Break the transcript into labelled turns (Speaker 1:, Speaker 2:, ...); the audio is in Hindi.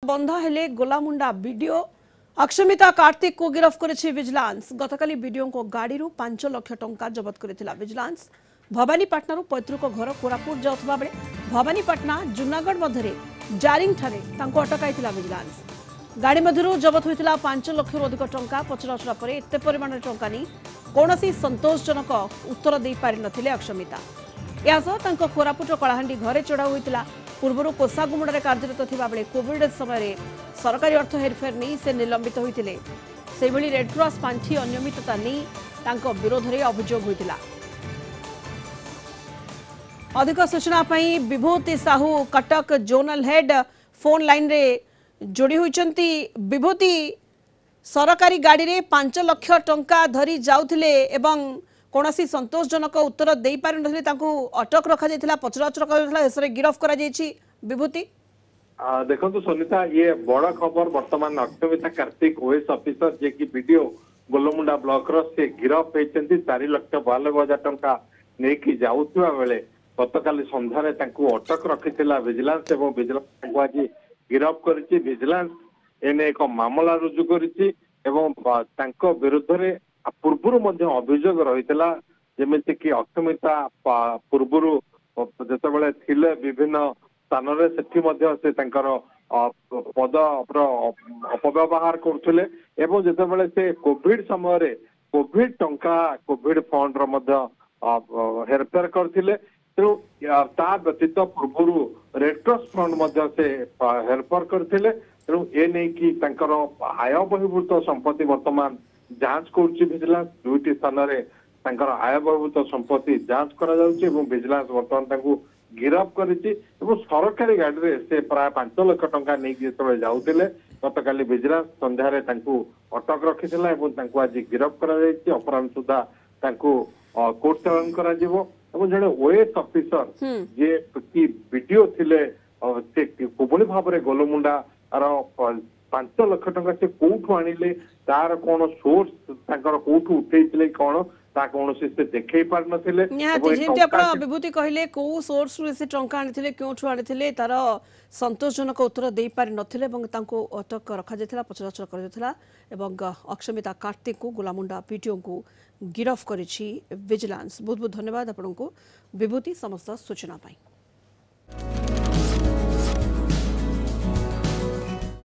Speaker 1: बंधा हेले गोलामुंडा वीडियो अक्षमिता कार्तिक को गिरफ्त करेछि विजिलेंस। गतकाली वीडियो को गाड़ी 5 लाख टंका जबत करिथिला विजिलेंस। भवानीपाटना पैतृक घर कोरापुट जाउथबा बेले भवानीपाटना जुनागढ़ मध्य जारिंग ठारे तांको अटकाइथिला विजिलेंस। गाड़ी मध्यरु जबत होइथिला 5 लाख अधिक टंका। पचराउचरा परे एते परिमाण टंका नहीं कौनसी संतोषजनक उत्तर दे पारि नथिले अक्षमिता। यासह तांको कोरापुट कलाहांडी घरे चढ़ाऊ होइथिला। पूर्व कोसागुमुड़ा कार्यरत थिबा बेले कोविड समय सरकारी अर्थ हेरफेर नहीं से निलंबित होइथिले। से भली रेड क्रॉस पांठी अनियमितता नहीं तांको विरोध में अभियोग होइथिला। अधिक सूचना पई Vibhuti Sahu Cuttack zonal head phone line रे जोड़ी होइचंती। विभूति सरकारी गाड़ी रे 5 लाख टंका धरी जाउथिले एवं कौनसी संतोषजनक उत्तर दे पारि नथिले तांको अटक रखा जायतिला। पचराउचरा करायतिला एसरे गिरफ्त करा जायछि। विभूति
Speaker 2: देखो सोनिता ये बड़ खबर वर्तमान अक्षमिता कार्तिक ओएस ऑफिसर जे की वीडियो गोलमुंडा ब्लॉक रो से गिरफ्त होइचंती। 4,92,000 टंका नेकी जाउथुवा बेले गतकाली संध्यारे तांको अटक रखिथिला विजिलेंस एवं विजिलेंस तांको आज गिरफ्त करिछि। विजिलेंस एने एक मामला रुजु करिछि एवं तांको विरुद्ध रे पूर्व अभियोग रही जमीती कि अक्षमिता पूर्व जिते थिले विभिन्न स्थान से पद अपव्यवहार करते जिते कोविड समय कोविड टंका कोविड फंड हेरफेर करते तेणु ता व्यतीत पूर्व रेड क्रॉस फंड से हेरफेर करते तेणु ए नहीं कि आय बहिर्भूत संपत्ति वर्तमान जांच करुच्ची विजिलेंस। 2टी स्थान आय बहिर्भूत संपत्ति जांच करा विजिलेंस वर्तमान गिरफ्त करिछि। सरकारी गाड़ी रे से प्राय 5 लाख टंका नहीं जाउतिले गतकाली विजिलेंस संध्यारे अटक रखिथिला एवं आज गिरफ्त करा जायछि। अपराह्न सुधा कोर्ट चालान करा जिवो एवं जड़े ओएस ऑफिसर जे कि वीडियो थिले से कोबोली भाव रे गोलमुंडा आरो 5 लाख टंका से कोठु आनिले तार कोन सोर्स ताकर कोठु उठैतिले कोन ता कोनोसी से देखै पार नथिले।
Speaker 1: निहाती जेंति आपण विभूति कहिले को सोर्स रे से टंका आनिथिले क्योंठु आनिथिले तार संतोषजनक उत्तर दे पारि नथिले एवं तांको अटक रखा जायतिला पचराचर कर जायतिला एवं अक्षमिता कार्तिक को गोलामुंडा पीटीओ को गिरफ्त करिछि विजिलेंस। बहुत बहुत धन्यवाद आपनको विभूति समस्त सूचना पाई।